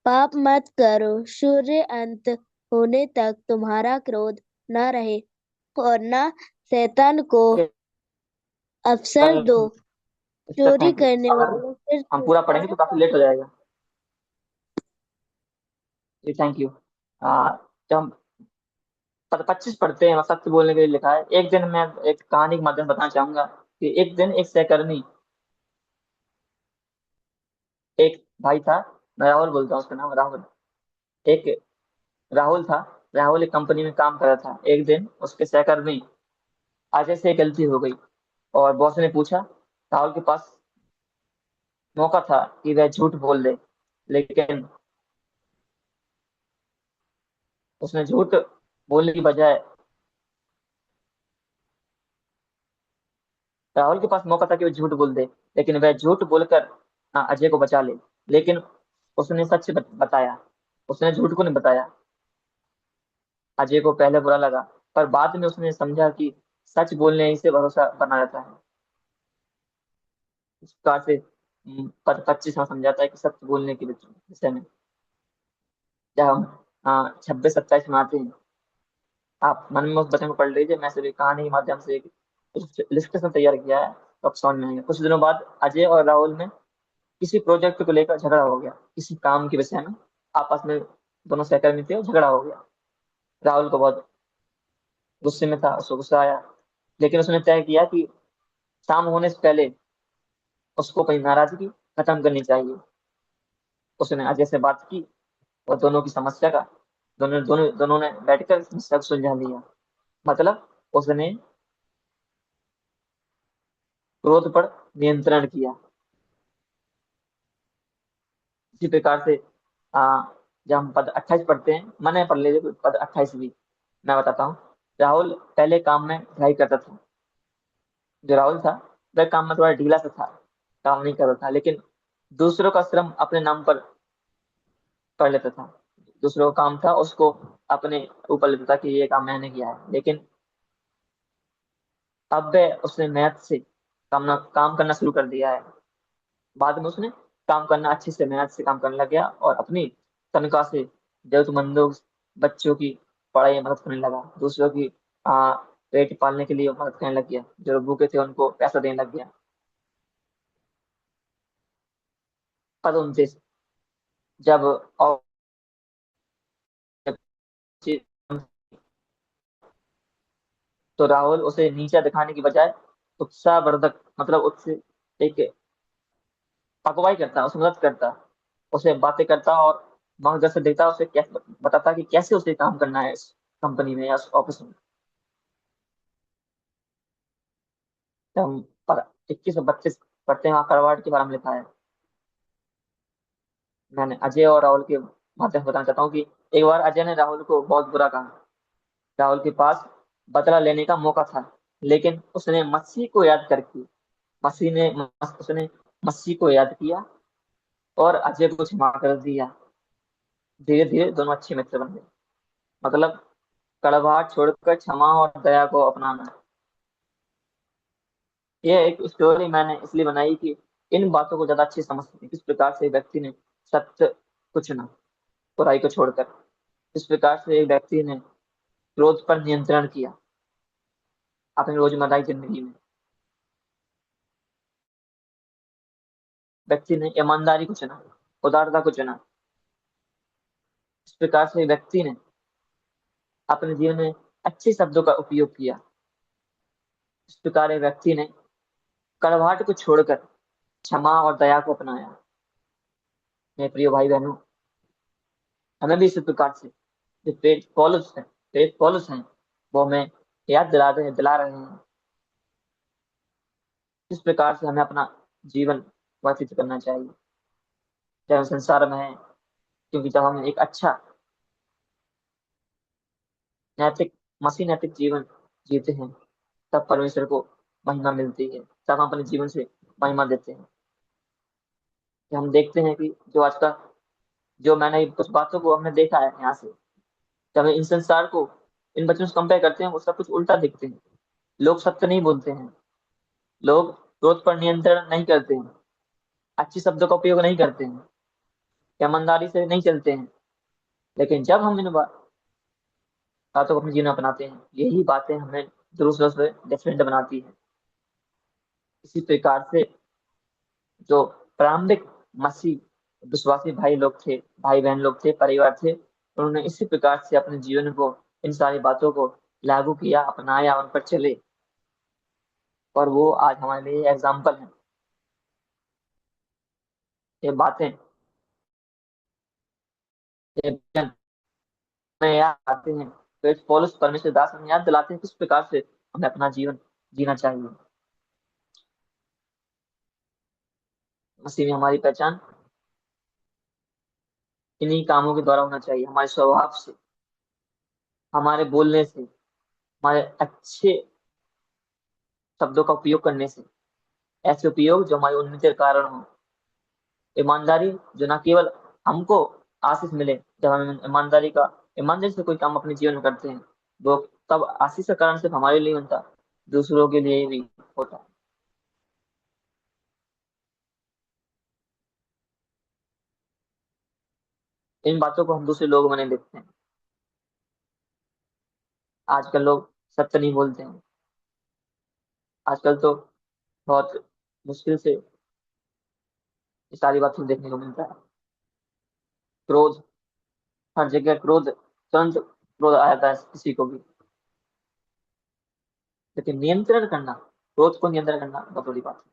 पाप मत करो। सूर्य अंत होने तक तुम्हारा क्रोध न रहे और न शैतान को अवसर दो। सिस्टर चोरी थैंक यू। करने अगर वाले फिर हम पूरा पढ़ेंगे तो काफी लेट हो जाएगा। जी थैंक यू। जब हम 25 पढ़ते हैं, सत्य बोलने के लिए लिखा है। एक दिन मैं एक कहानी के माध्यम से बताना चाहूंगा कि एक दिन एक सहकर्मी, एक भाई था, मैं राहुल बोलता हूँ, उसका नाम राहुल। एक राहुल था। राहुल एक कंपनी में काम कर रहा था। एक दिन उसके सहकर्मी अजय से गलती हो गई और बॉस ने पूछा। राहुल के पास मौका था कि वह झूठ बोल दे, लेकिन उसने झूठ बोलने की बजाय, राहुल के पास मौका था कि वह झूठ बोल दे, लेकिन वह झूठ बोलकर अजय को बचा ले। लेकिन उसने सच बताया, उसने झूठ को नहीं बताया। अजय को पहले बुरा लगा, पर बाद में उसने समझा कि सच बोलने ही से भरोसा बना रहता है। इस प्रकार से पद 25 में समझाता है कि सत्य बोलने के विषय में। जब हम 26-27 में आते हैं, आप मन में उस वचन को पढ़ लीजिए। मैं सिर्फ कहानी के माध्यम से एक इलस्ट्रेशन तैयार किया है, तो आप समझ में आएंगे। कुछ दिनों बाद अजय और राहुल में किसी प्रोजेक्ट को लेकर झगड़ा हो गया, किसी काम के विषय में आपस में दोनों सहकर्मी थे, झगड़ा हो गया। राहुल को बहुत गुस्से में था, उसको गुस्सा आया, लेकिन उसने तय किया कि शाम होने से पहले उसको अपनी नाराजगी खत्म करनी चाहिए। उसने अजय से बात की और दोनों की समस्या का, दोनों ने बैठकर समस्या को सुलझा लिया। मतलब उसने क्रोध पर नियंत्रण किया। इसी प्रकार से जब हम पद 28 पढ़ते हैं, मैंने पढ़ लीजिए पद 28 भी, मैं बताता हूँ। राहुल पहले काम में ढिलाई करता था। जो राहुल था वह काम में थोड़ा ढीला सा था, काम नहीं करता था, लेकिन दूसरों का श्रम अपने नाम पर कर लेता था। दूसरों का काम था, उसको अपने ऊपर लेता था कि ये काम मैंने किया है। लेकिन अब वह उसने मेहनत से काम करना शुरू कर दिया है। बाद में उसने काम करना अच्छे से, मेहनत से काम करने लग गया और अपनी तनख्वाह से जरूरतमंदों बच्चों की पढ़ाई में मदद करने लगा। दूसरों की आ, पेट पालने के लिए मदद करने लग गया। जो भूखे थे उनको पैसा देने लग गया। पद 29, जब और तो राहुल उसे नीचा दिखाने की बजाय उत्साहवर्धक, मतलब उससे एक अगुवाई करता, उसे मदद करता, उसे बातें करता और मार्गदर्शन देता, उसे कैसे बताता कि कैसे उसे काम करना है इस कंपनी में या उस ऑफिस में। जब हम 21 और 32 पढ़ते हैं, वहाँ करवाट के बारे में लिखा है। मैंने अजय और राहुल के माध्यम से बताना चाहता हूँ कि एक बार अजय ने राहुल को बहुत बुरा कहा। राहुल के पास बदला लेने का मौका था, लेकिन उसने मसीह को याद करके उसने मसीह को याद किया और अजय को क्षमा कर दिया। धीरे धीरे दोनों अच्छे मित्र बन गए। मतलब कड़वाहट छोड़कर क्षमा और दया को अपनाना। यह एक स्टोरी मैंने इसलिए बनाई कि इन बातों को ज्यादा अच्छे समझ सकें। किस प्रकार से एक व्यक्ति ने सत्य को चुना, बुराई को छोड़कर। इस प्रकार से एक व्यक्ति ने क्रोध पर नियंत्रण किया अपनी रोजमर्रा की जिंदगी में। व्यक्ति ने ईमानदारी को चुना, उदारता को चुना। इस प्रकार से व्यक्ति ने अपने जीवन में अच्छे शब्दों का उपयोग किया। इस प्रकार एक व्यक्ति ने कड़वाहट को छोड़कर क्षमा और दया को अपनाया। मेरे प्रिय भाई बहनों, हमें भी इसी प्रकार से जो प्रेरित पौलुस हैं वो हमें याद दिला रहे हैं किस प्रकार से हमें अपना जीवन व्यतीत करना चाहिए जब हम संसार में हैं, क्योंकि जब हम एक अच्छा नैतिक मसीह नैतिक जीवन जीते हैं तब परमेश्वर को महिमा मिलती है, तब हम अपने जीवन से महिमा देते हैं। कि हम देखते हैं कि जो आज का जो मैंने कुछ बातों को हमने देखा है यहाँ से, जब हम इन संसार को इन बच्चों से कंपेयर करते हैं वो सब कुछ उल्टा दिखते हैं। लोग सत्य नहीं बोलते हैं, लोग क्रोध पर नियंत्रण नहीं करते हैं, अच्छी शब्दों का उपयोग नहीं करते हैं, ईमानदारी से नहीं चलते हैं। लेकिन जब हम इन बातों को अपने जीवन में अपनाते हैं, यही बातें हमें दूसरों से डिफरेंट बनाती है। इसी प्रकार से जो प्रारंभिक मसीह विश्वासी भाई लोग थे, भाई बहन लोग थे, परिवार थे, उन्होंने इसी प्रकार से अपने जीवन को इन सारी बातों को लागू किया, अपनाया, उन पर चले, और वो आज हमारे लिए एग्जाम्पल है। ये बातें ये वचन हमें याद आते हैं, तो इस पौलुस परमेश्वर दास हमें याद दिलाते हैं किस प्रकार से हमें अपना जीवन जीना चाहिए। मसीह में हमारी पहचान इन्हीं कामों के द्वारा होना चाहिए, हमारे स्वभाव से, हमारे बोलने से, हमारे अच्छे शब्दों का उपयोग करने से, ऐसे उपयोग जो हमारी उन्नति के कारण हो, ईमानदारी जो न केवल हमको आशीष मिले, जब हम ईमानदारी से कोई काम अपने जीवन में करते हैं, वो तब आशीष का कारण सिर्फ हमारे लिए बनता, दूसरों के लिए भी होता है। इन बातों को हम दूसरे लोगों में नहीं देखते हैं। आजकल लोग सत्य नहीं बोलते हैं, आजकल तो बहुत मुश्किल से ये सारी बातें देखने को मिलता है। क्रोध, हर जगह क्रोध, तुरंत क्रोध आ जाता है किसी को भी। लेकिन नियंत्रण करना, क्रोध को नियंत्रण करना बहुत बड़ी बात है।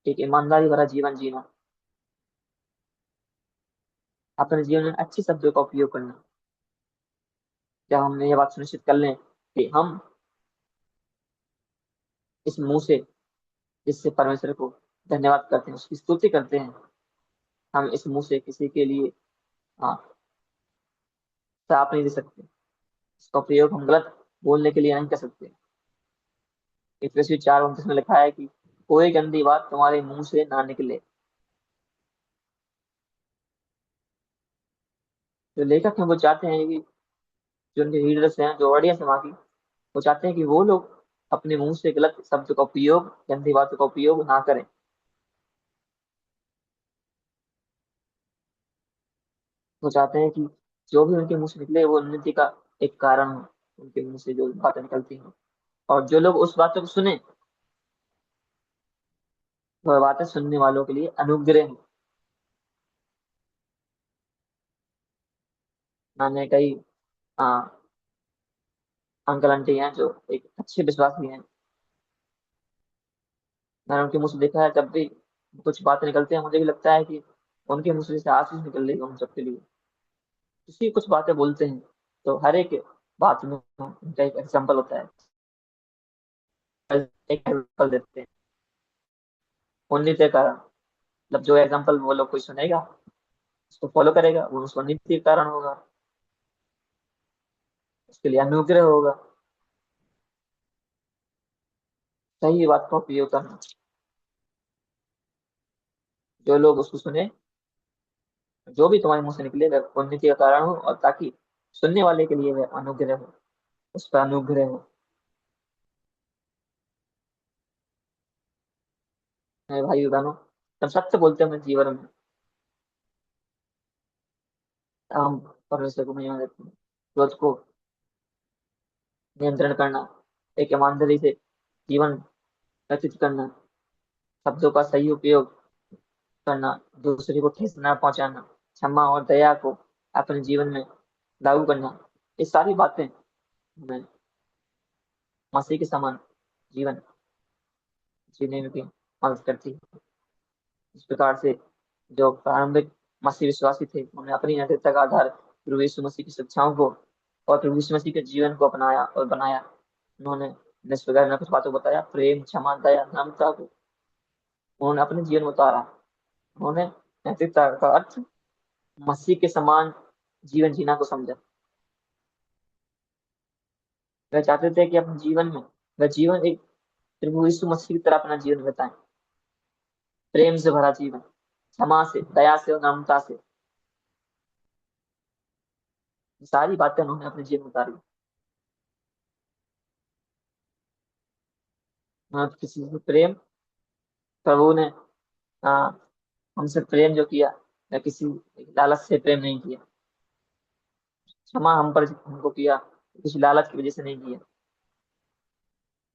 एक ईमानदारी भरा जीवन जीना, अपने जीवन में अच्छे शब्दों का उपयोग करना। जब हमने ये बात सुनिश्चित कर लें कि हम इस मुंह से जिससे परमेश्वर को धन्यवाद करते हैं, उसकी स्तुति करते हैं, हम इस मुंह से किसी के लिए हाँ श्राप नहीं दे सकते, इसका प्रयोग हम गलत बोलने के लिए नहीं कर सकते। इफिसियों 4:29 में लिखा है कि कोई गंदी बात तुम्हारे मुंह से ना निकले। जो लेखक हैं वो चाहते हैं कि जो उनके रीडर्स हैं, जो ऑडियंस है वहाँ की, वो चाहते हैं कि वो लोग अपने मुंह से गलत शब्द का उपयोग, गंदी बातों का उपयोग ना करें। वो चाहते हैं कि जो भी उनके मुंह से निकले वो उन्नति का एक कारण हो, उनके मुंह से जो बातें निकलती हैं, और जो लोग उस बातों को सुने, वह बातें सुनने वालों के लिए अनुग्रह हो। मैंने कई हाँ अंकल आंटी हैं जो एक अच्छे विश्वासी हैं, मैंने उनके मुंह से देखा है, जब भी कुछ बातें निकलती हैं मुझे भी लगता है कि उनके मुंह से जैसे आशीष निकल रही है हम सबके लिए। किसी कुछ बातें बोलते हैं तो हर एक बात में उनका एक एग्जाम्पल होता है, एक एग्जाम्पल देते हैं उन्नति के कारण। मतलब जो एग्जाम्पल वो लोग कोई सुनेगा, उसको फॉलो करेगा, वो उसको उन्नति के कारण होगा, उसके लिए अनुग्रह होगा। सही बात का उपयोग करना, जो लोग उसको सुने, जो भी तुम्हारे मुंह से निकले वह उन्नति का कारण हो, और ताकि सुनने वाले के लिए वह अनुग्रह हो, उस पर अनुग्रह हो। मेरे भाई बहनों, हम सत्य बोलते हैं अपने जीवन में, हम परमेश्वर को महिमा देते हैं। क्रोध को नियंत्रण करना, एक ईमानदारी से जीवन व्यतीत करना, शब्दों का सही उपयोग करना, दूसरे को ठेस न पहुंचाना, क्षमा और दया को अपने जीवन में लागू करना, ये सारी बातें हमें मसीह के समान जीवन जीने में भी मदद करती है। इस प्रकार से जो प्रारंभिक मसीह विश्वासी थे, उन्होंने अपनी नैतिकता का आधार प्रभु यीशु मसीह की शिक्षाओं को और प्रभु यीशु मसीह के जीवन को अपनाया और बनाया। उन्होंने निष्पक्ष में कुछ बातों को बताया, प्रेम, क्षमा, दया, नम्रता को उन्होंने अपने जीवन में उतारा। उन्होंने नैतिकता का अर्थ मसीह के समान जीवन जीना को समझा। वह चाहते थे कि अपने जीवन में वह जीवन एक प्रभु यीशु मसीह की तरह अपना जीवन बिताएं, प्रेम से भरा जीवन, क्षमा से, दया से और नम्रता से। सारी बातें उन्होंने अपने जीवन में उतारी। किसी से प्रेम, प्रभु ने आ, हमसे प्रेम जो किया, या किसी लालच से प्रेम नहीं किया। क्षमा हम पर हमको किया, किसी लालच की वजह से नहीं किया।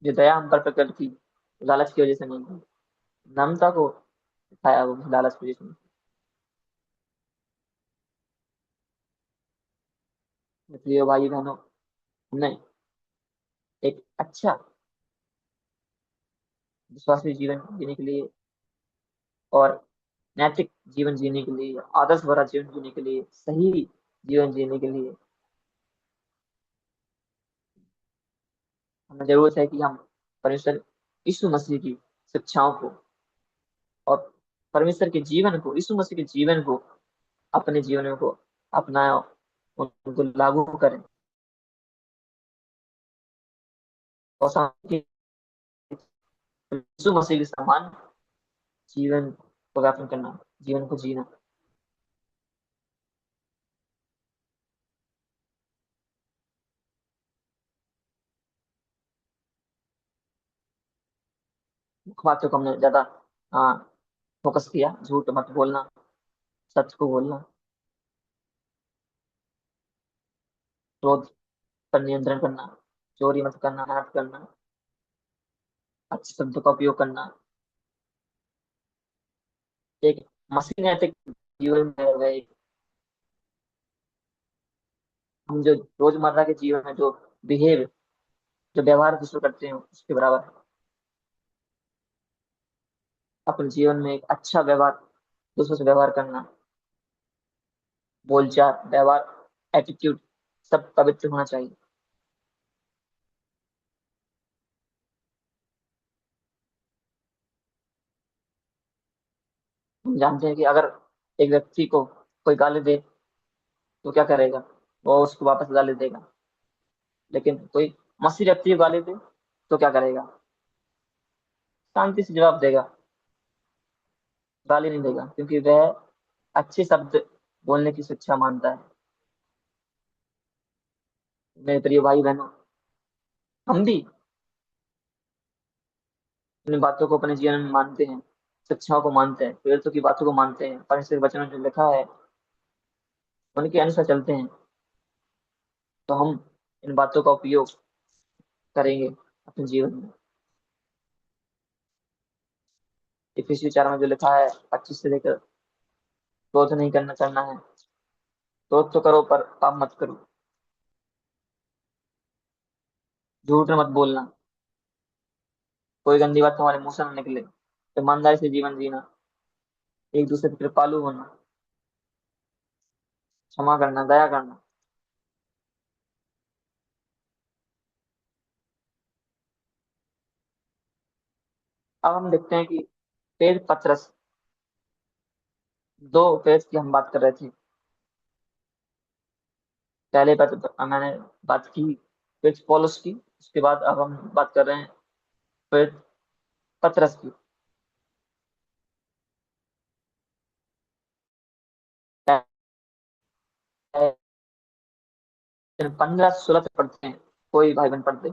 जो दया हम पर प्रकट की, लालच की वजह से नहीं की। नम्रता को दिखाया, वो लालच की वजह से नहीं। प्रिय भाई बहनों, हमने एक अच्छा विश्वासी जीवन जीने के लिए और नैतिक जीवन जीने के लिए, आदर्श भरा जीवन जीने के लिए, सही जीवन जीने के लिए हमें जरूरत है कि हम परमेश्वर यीशु मसीह की शिक्षाओं को और परमेश्वर के जीवन को, यीशु मसीह के जीवन को अपने जीवन को अपनाएं, उनको लागू करें और साथ ही यीशु मसीह के समान जीवन को व्यापन करना, जीवन को जीना। मुख्य बातों को हमने ज्यादा फोकस किया। झूठ मत बोलना, सच को बोलना, क्रोध पर नियंत्रण करना, चोरी मत करना, मेहनत करना, अच्छे शब्दों का उपयोग करना। एक मसीह नैतिक जीवन में वह हम जो रोजमर्रा के जीवन में जो बिहेव, जो व्यवहार दूसरे करते हैं उसके बराबर है। अपने जीवन में एक अच्छा व्यवहार, दूसरों से व्यवहार करना, बोलचाल, व्यवहार, एटीट्यूड सब पवित्र होना चाहिए। हम जानते हैं कि अगर एक व्यक्ति को कोई गाली दे तो क्या करेगा, वो उसको वापस गाली देगा। लेकिन कोई मसीह व्यक्ति को गाली दे तो क्या करेगा, शांति से जवाब देगा, गाली नहीं देगा, क्योंकि वह अच्छे शब्द बोलने की शिक्षा मानता है। मेरे प्रिय भाई बहनों, हम भी इन बातों को अपने जीवन में मानते हैं, शिक्षाओं को मानते हैं, प्रेरितों की बातों को मानते हैं, परमेश्वर के वचनों में जो लिखा है उनके अनुसार चलते हैं, तो हम इन बातों का उपयोग करेंगे अपने जीवन में। इफिसियों 4 में जो लिखा है 25 से लेकर, क्रोध नहीं करना है, क्रोध तो करो पर पाप मत करो, झूठ मत बोलना, कोई गंदी बात तुम्हारे मुंह से न निकले, ईमानदारी से जीवन जीना, एक दूसरे पर कृपालु होना, क्षमा करना, दया करना। अब हम देखते हैं कि पेज पत्रस, दो पेज की हम बात कर रहे थे। पहले मैंने बात की पेज पौलुस की, उसके बाद अब हम बात कर रहे हैं पेज पत्रस की। 15 से 16 तक पढ़ते हैं, कोई भाई बहन पढ़ते।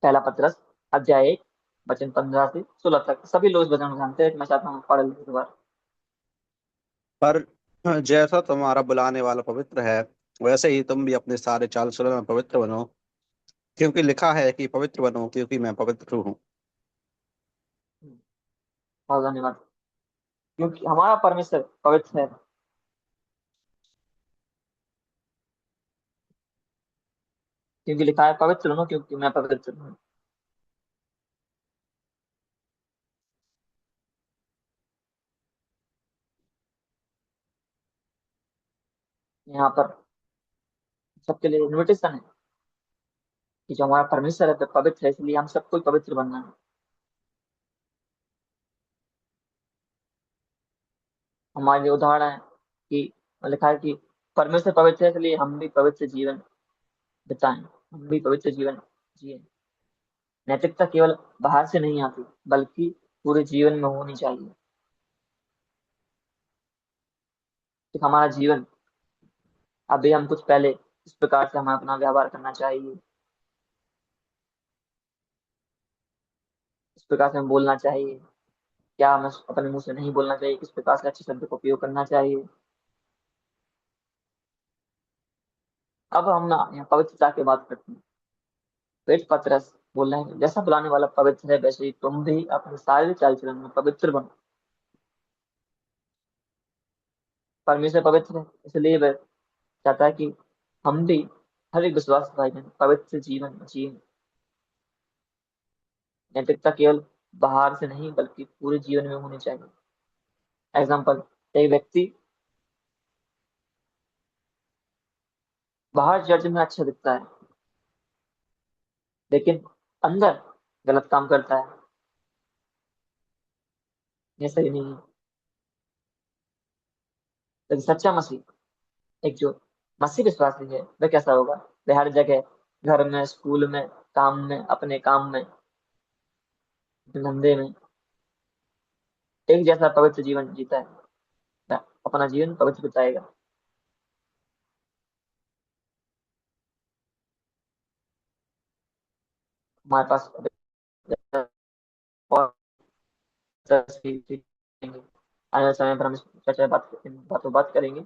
पहला पत्रस अध्याय 1 वचन 15 से 16 तक। सभी लोग इस वचन को जानते हैं, मैं चाहता हूँ पढ़ लें एक बार। पर जैसा तुम्हारा बुलाने वाला पवित्र है, वैसे ही तुम भी अपने सारे चाल चलन में पवित्र बनो, क्योंकि लिखा है कि पवित्र बनो क्योंकि मैं पवित्र हूँ। बहुत धन्यवाद। क्योंकि हमारा परमेश्वर पवित्र है, क्योंकि लिखा है पवित्र बनो क्योंकि मैं पवित्र हूँ। यहाँ पर सबके लिए इन्विटेशन है कि जो हमारा परमेश्वर है तो पवित्र है, इसलिए हम सबको पवित्र बनना है। हमारे लिए उदाहरण है कि लिखा है कि परमेश्वर पवित्र है, इसलिए हम भी पवित्र जीवन बिताएं, हम भी पवित्र जीवन जिए। नैतिकता केवल बाहर से नहीं आती, बल्कि पूरे जीवन में होनी चाहिए। कि हमारा जीवन, अभी हम कुछ पहले इस प्रकार से हमें अपना व्यवहार करना चाहिए, इस प्रकार से हमें बोलना चाहिए, क्या हमें अपने मुंह से नहीं बोलना चाहिए, किस प्रकार से अच्छे शब्द का उपयोग करना चाहिए। अब हम ना यहाँ पवित्रता की बात करते हैं। पेट पतरस बोल रहे हैं, जैसा बुलाने वाला पवित्र है, वैसे ही तुम भी अपने सारे चाल चलन में पवित्र बनो। परमेश्वर पवित्र है, इसलिए वह चाहता है कि हम भी, हर एक विश्वास भाई बहन, पवित्र जीवन जिए। नैतिकता केवल बाहर से नहीं, बल्कि पूरे जीवन में होनी चाहिए। एग्जाम्पल, एक व्यक्ति बाहर चर्च में अच्छा दिखता है, लेकिन अंदर गलत काम करता है, ये सही नहीं है। लेकिन सच्चा मसीह, एक जो मसीह विश्वासी है, वह कैसा होगा? वह हर जगह, घर में, स्कूल में, काम में, अपने काम में, धंधे में एक जैसा पवित्र जीवन जीता है। वह अपना जीवन पवित्र बिताएगा। हमारे पास और आने वाले समय पर हम इस चर्चा बात करेंगे,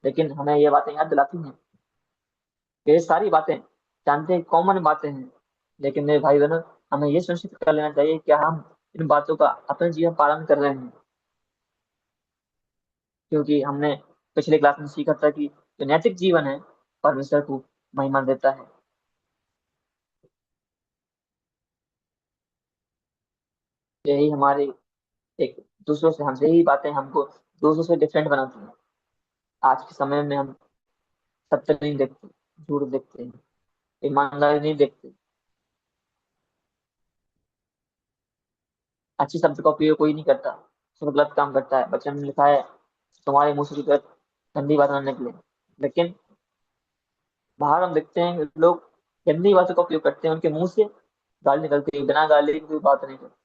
लेकिन हमें ये बातें याद दिलाती हैं कि ये सारी बातें जानते हैं, कॉमन बातें हैं, लेकिन मेरे भाई बहनों, हमें ये सुनिश्चित कर लेना चाहिए कि हम इन बातों का अपने जीवन पालन कर रहे हैं। क्योंकि हमने पिछले क्लास में सीखा था कि जो नैतिक जीवन है, परमेश्वर को महिमा देता है। यही हमारे एक दूसरों से, हमसे यही बातें हमको दूसरों से डिफरेंट बनाती हैं। आज के समय में हम सत्य नहीं देखते, झूठ देखते हैं, ईमानदारी नहीं देखते, अच्छी शब्द का उपयोग कोई नहीं करता, सब गलत काम करता है। वचन में लिखा है, तुम्हारे मुंह से गलत गंदी बात ना निकले। लेकिन बाहर हम देखते हैं कि लोग गंदी बातों का उपयोग करते हैं, उनके मुंह से गाली निकलती है, बिना गाली की कोई बात नहीं करते।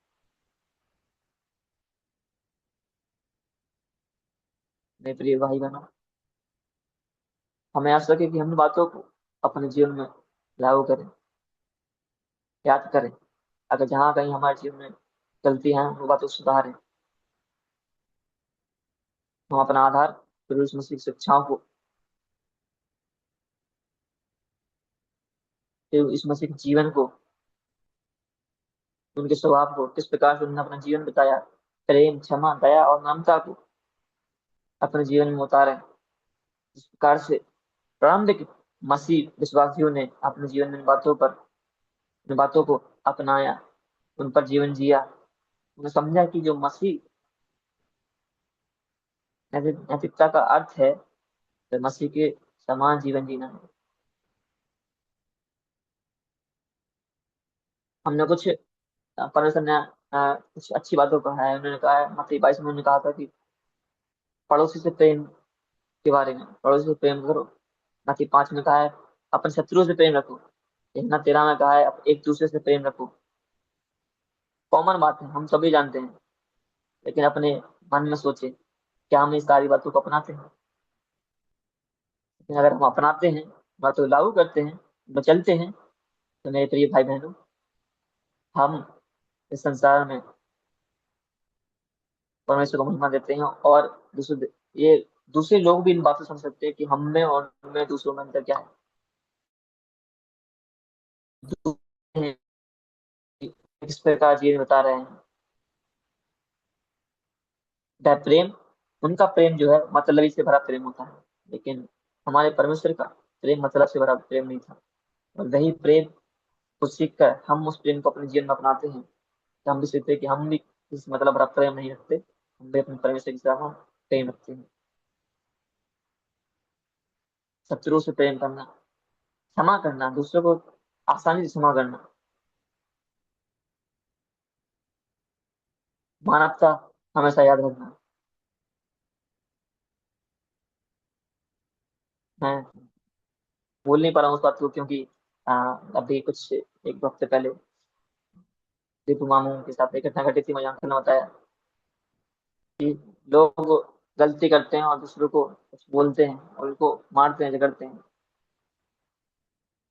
मेरे प्रिय भाई बहनों, हमें आशा है कि हम इन बातों को अपने जीवन में लागू करें, याद करें। अगर जहाँ कहीं हमारे जीवन में गलती है, वो बातों को सुधारें। हम अपना आधार प्रभु यीशु मसीह की शिक्षाओं को, प्रभु यीशु मसीह के जीवन को, उनके स्वभाव को, किस प्रकार से उन्होंने अपना जीवन बिताया, प्रेम, क्षमा, दया और नम्रता को अपने जीवन में उतारें। जिस प्रकार से प्रारंभिक मसीह विश्वासियों ने अपने जीवन में इन बातों को अपनाया, उन पर जीवन जिया। उन्हें समझा कि जो मसीह नैतिकता का अर्थ है, तो मसीह के समान जीवन जीना है। हमने कुछ परमेश्वर ने कुछ अच्छी बातों को कहा है। उन्होंने कहा है, मत्ती 22 में उन्होंने कहा था कि पड़ोसी से प्रेम के बारे में, पड़ोसी से प्रेम करो। मत्ती 5 में कहा है, अपने शत्रुओं से प्रेम रखो। यूहन्ना 13 में कहा है, एक दूसरे से प्रेम रखो। कॉमन बात है, हम सभी जानते हैं, लेकिन अपने मन में सोचे, क्या हम इस सारी बातों को अपनाते हैं? लेकिन अगर हम अपनाते हैं, बातों लागू करते हैं, बचलते हैं, तो मेरे प्रिय भाई बहनों, हम इस संसार में परमेश्वर को महिमा देते हैं। और दूसरे, ये दूसरे लोग भी इन बातों से समझ सकते हैं कि हम में और उनमें, दूसरों में अंतर क्या है, किस प्रकार जीवन बता रहे हैं। वह प्रेम, उनका प्रेम जो है मतलबी से भरा प्रेम होता है, लेकिन हमारे परमेश्वर का प्रेम मतलब से भरा प्रेम नहीं था। और वही प्रेम को सीख कर हम उस प्रेम को अपने जीवन में अपनाते हैं, तो हम भी सीखते हैं कि हम भी इस मतलब भरा प्रेम नहीं रखते, हम भी अपने परमेश्वर की सेवा में प्रेम रखते हैं। शत्रु से प्रेम करना, क्षमा करना, दूसरों को आसानी से क्षमा करना, मानवता हमेशा याद रखना। मैं बोल नहीं पा रहा हूँ उस बात को, क्योंकि अभी कुछ एक हफ्ते पहले दीपू मामू के साथ एक घटना घटी थी। मुझे अंकल ने बताया कि लोग गलती करते हैं और दूसरों को कुछ बोलते हैं और उनको मारते हैं, झगड़ते हैं।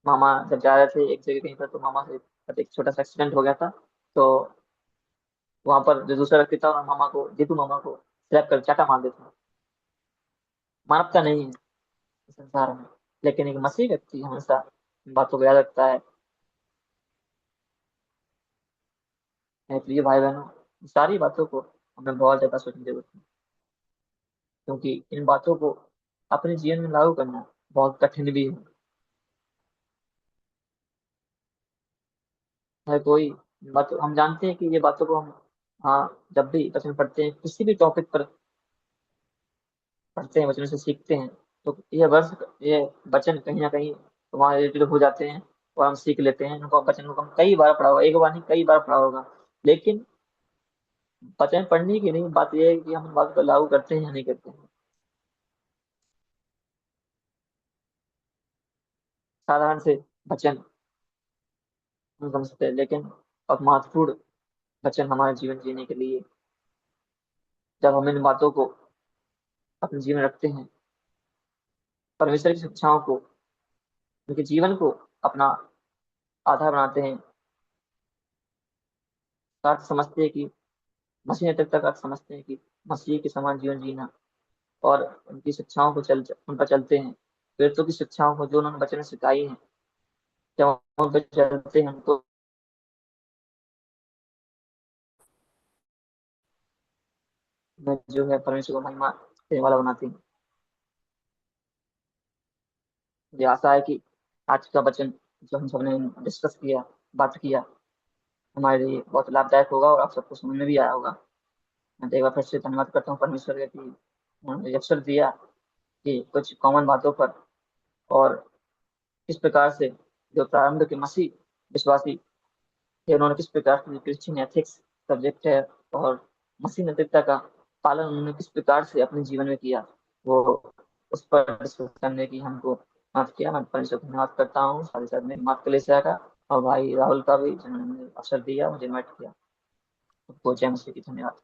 मामा जब जा रहे थे एक जगह कहीं पर, तो मामा से एक छोटा सा एक्सीडेंट हो गया था। तो वहां पर जो दूसरा व्यक्ति था, और मामा को, दीपू मामा को स्लैप कर चाटा मार देता। मानवता नहीं है इस संसार में, लेकिन एक मसीह व्यक्ति हमेशा इन बातों को याद रखता है। मेरे प्रिय भाई बहनों, इन सारी बातों को हमें बहुत ज्यादा सोचने की जरूरत है, क्योंकि इन बातों को अपने जीवन में लागू करना बहुत कठिन भी है। हर कोई बात, हम जानते हैं कि ये बातों को हम, हाँ, जब भी वचन पढ़ते हैं, किसी भी टॉपिक पर पढ़ते हैं, वचन से सीखते हैं, तो ये वचन कहीं ना कहीं वहाँ रिलेटेड हो जाते हैं और हम सीख लेते हैं। इनको वचन को हम कई बार पढ़ा होगा, एक बार नहीं कई बार पढ़ा होगा, लेकिन वचन पढ़ने की नहीं, बात यह है कि हम बात को लागू करते हैं या नहीं करते हैं। साधारण से वचन हम समझते हैं, लेकिन अब महत्वपूर्ण वचन हमारे जीवन जीने के लिए, जब हम इन बातों को अपने जीवन में रखते हैं, परमेश्वर की शिक्षाओं को, उनके जीवन को अपना आधार बनाते हैं, तो अर्थ समझते हैं कि मसीह नैतिकता का अर्थ समझते हैं कि मसीह के समान जीवन जीना, और उनकी शिक्षाओं को उन पर चलते हैं। प्रेरितों की शिक्षाओं को जो उन्होंने वचन में सिखाई हैं, जब हम उन पर चलते हैं, तो हमें जो है परमेश्वर को महिमा देने वाला बनाती हैं। मुझे आशा है कि आज का वचन जो हम सबने डिस्कस किया, बात किया, हमारे लिए बहुत लाभदायक होगा और आप सबको समझ में भी आया होगा। मैं तो एक बार फिर से धन्यवाद करता हूँ परमेश्वर का कि उन्होंने मुझे अवसर दिया कि कुछ कॉमन बातों पर, और किस प्रकार से जो प्रारंभ के मसीह विश्वासी थे, उन्होंने किस प्रकार से क्रिश्चियन एथिक्स सब्जेक्ट है और मसीह नैतिकता का पालन उन्होंने किस प्रकार से अपने जीवन में किया, वो उस पर डिस्कस करने की हमको मदद किया। मैं परमेश्वर को धन्यवाद करता हूँ, साथ ही साथ मेरी माता कलेसिया का और भाई राहुल का भी, जिन्होंने मुझे अवसर दिया, मुझे इन्वाइट किया। आपको जय मसीह की। धन्यवाद।